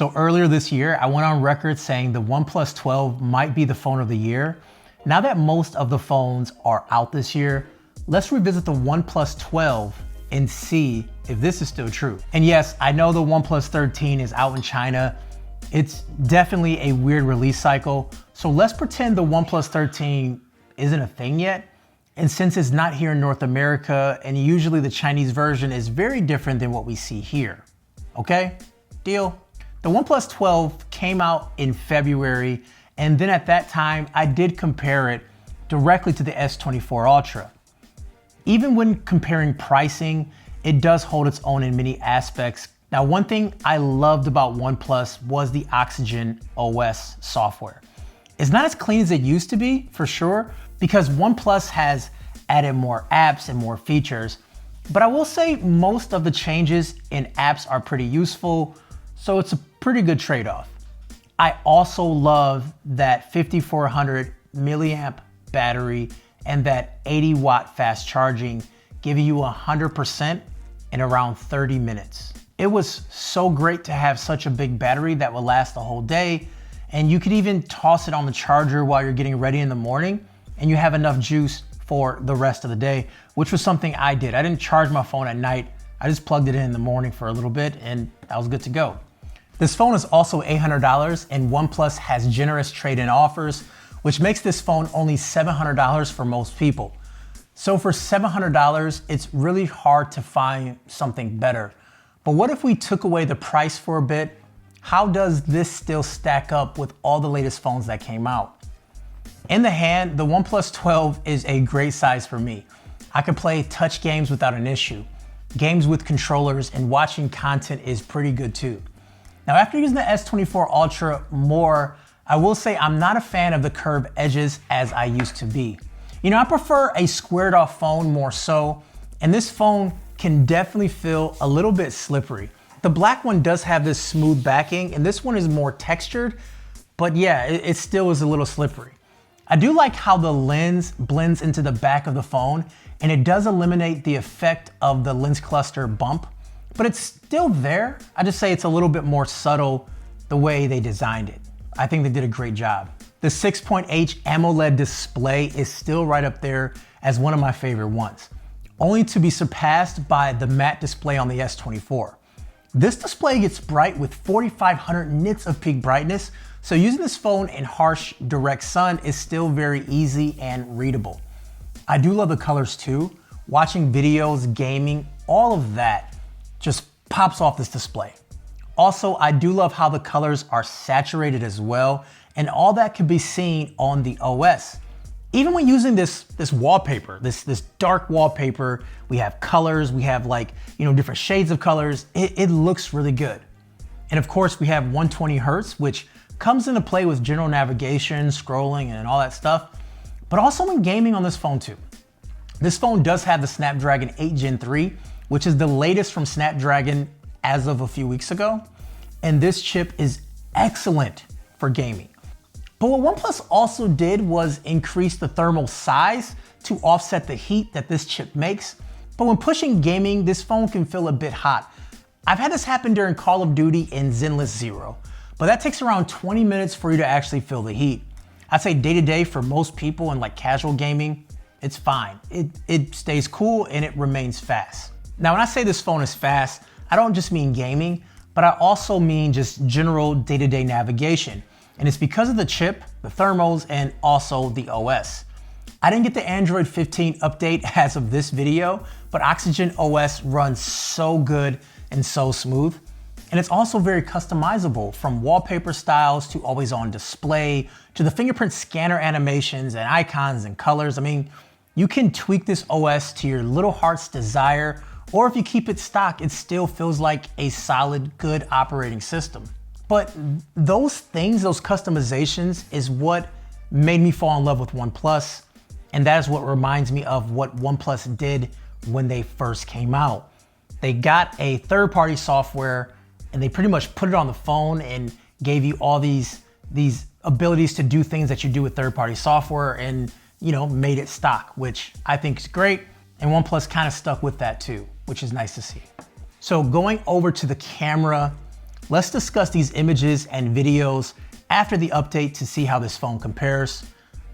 So earlier this year, I went on record saying the OnePlus 12 might be the phone of the year. Now that most of the phones are out this year, let's revisit the OnePlus 12 and see if this is still true. And yes, I know the OnePlus 13 is out in China. It's definitely a weird release cycle. So let's pretend the OnePlus 13 isn't a thing yet. And since it's not here in North America, and usually the Chinese version is very different than what we see here. Okay, deal? The OnePlus 12 came out in February, and then at that time, I did compare it directly to the S24 Ultra. Even when comparing pricing, it does hold its own in many aspects. Now, one thing I loved about OnePlus was the Oxygen OS software. It's not as clean as it used to be, for sure, because OnePlus has added more apps and more features. But I will say most of the changes in apps are pretty useful, so it's a pretty good trade-off. I also love that 5400 milliamp battery and that 80 watt fast charging, giving you 100% in around 30 minutes. It was so great to have such a big battery that will last the whole day, and you could even toss it on the charger while you're getting ready in the morning, and you have enough juice for the rest of the day, which was something I did. I didn't charge my phone at night. I just plugged it in the morning for a little bit, and I was good to go. This phone is also $800, and OnePlus has generous trade-in offers, which makes this phone only $700 for most people. So for $700, it's really hard to find something better. But what if we took away the price for a bit? How does this still stack up with all the latest phones that came out? In the hand, the OnePlus 12 is a great size for me. I can play touch games without an issue. Games with controllers and watching content is pretty good too. Now, after using the S24 Ultra more, I will say I'm not a fan of the curved edges as I used to be. You know, I prefer a squared off phone more so, and this phone can definitely feel a little bit slippery. The black one does have this smooth backing, and this one is more textured, but yeah, it still is a little slippery. I do like how the lens blends into the back of the phone, and it does eliminate the effect of the lens cluster bump, but it's still there. I just say it's a little bit more subtle the way they designed it. I think they did a great job. The 6.8 AMOLED display is still right up there as one of my favorite ones, only to be surpassed by the matte display on the S24. This display gets bright with 4,500 nits of peak brightness, so using this phone in harsh, direct sun is still very easy and readable. I do love the colors too. Watching videos, gaming, all of that just pops off this display. Also, I do love how the colors are saturated as well, and all that can be seen on the OS. Even when using this wallpaper, this dark wallpaper, we have colors, we have different shades of colors. It looks really good. And of course, we have 120 Hertz, which comes into play with general navigation, scrolling, and all that stuff, but also when gaming on this phone too. This phone does have the Snapdragon 8 Gen 3, which is the latest from Snapdragon as of a few weeks ago. And this chip is excellent for gaming. But what OnePlus also did was increase the thermal size to offset the heat that this chip makes. But when pushing gaming, this phone can feel a bit hot. I've had this happen during Call of Duty and Zenless Zero, but that takes around 20 minutes for you to actually feel the heat. I'd say day to day for most people in casual gaming, it's fine. It stays cool and it remains fast. Now, when I say this phone is fast, I don't just mean gaming, but I also mean just general day-to-day navigation. And it's because of the chip, the thermals, and also the OS. I didn't get the Android 15 update as of this video, but Oxygen OS runs so good and so smooth. And it's also very customizable, from wallpaper styles to always on display, to the fingerprint scanner animations and icons and colors. I mean, you can tweak this OS to your little heart's desire, or if you keep it stock, it still feels like a solid, good operating system. But those things, those customizations, is what made me fall in love with OnePlus. And that is what reminds me of what OnePlus did when they first came out. They got a third-party software and they pretty much put it on the phone and gave you all these abilities to do things that you do with third-party software and, made it stock, which I think is great. And OnePlus kind of stuck with that too, which is nice to see. So going over to the camera, Let's discuss these images and videos after the update to see how this phone compares.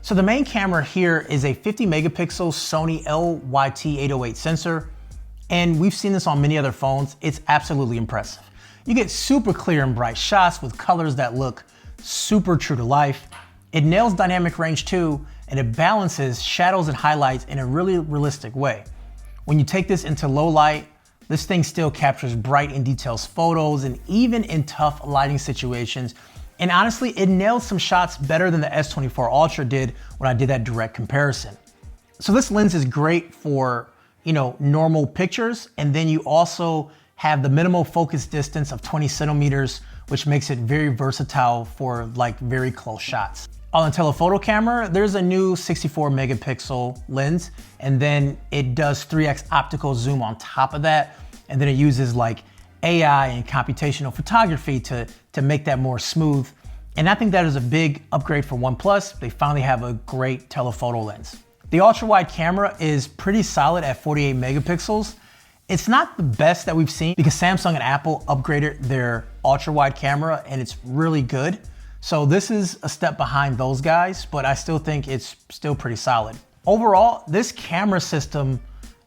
So the main camera here is a 50 megapixel Sony LYT808 sensor, and we've seen this on many other phones. It's absolutely impressive. You get super clear and bright shots with colors that look super true to life. It nails dynamic range too, and it balances shadows and highlights in a really realistic way. When you take this into low light, this thing still captures bright and detailed photos, and even in tough lighting situations. And honestly, it nailed some shots better than the S24 Ultra did when I did that direct comparison. So this lens is great for, normal pictures, and then you also have the minimal focus distance of 20 centimeters, which makes it very versatile for like very close shots. On the telephoto camera, there's a new 64 megapixel lens, and then it does 3x optical zoom on top of that. And then it uses like AI and computational photography to make that more smooth. And I think that is a big upgrade for OnePlus. They finally have a great telephoto lens. The ultra wide camera is pretty solid at 48 megapixels. It's not the best that we've seen because Samsung and Apple upgraded their ultra wide camera and it's really good. So this is a step behind those guys, but I still think it's still pretty solid. Overall, this camera system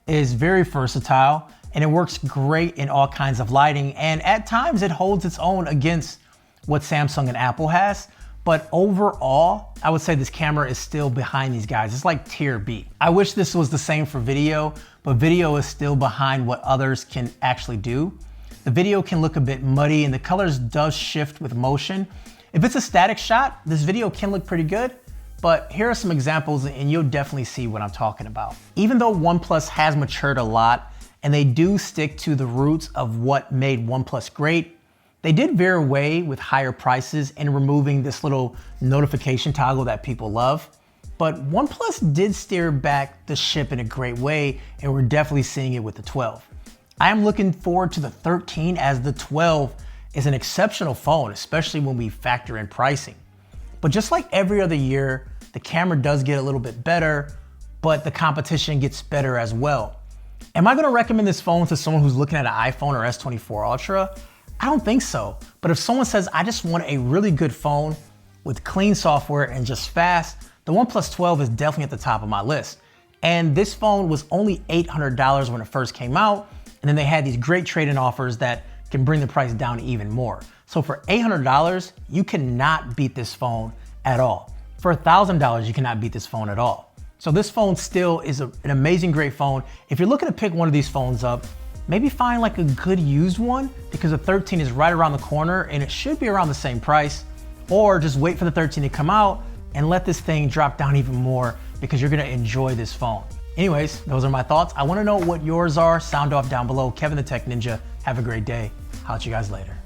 is very versatile and it works great in all kinds of lighting. And at times it holds its own against what Samsung and Apple has. But overall, I would say this camera is still behind these guys. It's like tier B. I wish this was the same for video, but video is still behind what others can actually do. The video can look a bit muddy and the colors does shift with motion. If it's a static shot, this video can look pretty good, but here are some examples and you'll definitely see what I'm talking about. Even though OnePlus has matured a lot and they do stick to the roots of what made OnePlus great, they did veer away with higher prices and removing this little notification toggle that people love. But OnePlus did steer back the ship in a great way, and we're definitely seeing it with the 12. I am looking forward to the 13 as the 12 is an exceptional phone, especially when we factor in pricing. But just like every other year, the camera does get a little bit better, but the competition gets better as well. Am I gonna recommend this phone to someone who's looking at an iPhone or S24 Ultra? I don't think so. But if someone says, I just want a really good phone with clean software and just fast, the OnePlus 12 is definitely at the top of my list. And this phone was only $800 when it first came out. And then they had these great trade-in offers that can bring the price down even more. So for $800, you cannot beat this phone at all. For $1,000, you cannot beat this phone at all. So this phone still is an amazing, great phone. If you're looking to pick one of these phones up, maybe find like a good used one because the 13 is right around the corner and it should be around the same price, or just wait for the 13 to come out and let this thing drop down even more because you're gonna enjoy this phone. Anyways, those are my thoughts. I wanna know what yours are. Sound off down below. Kevin the Tech Ninja. Have a great day. I'll see you guys later.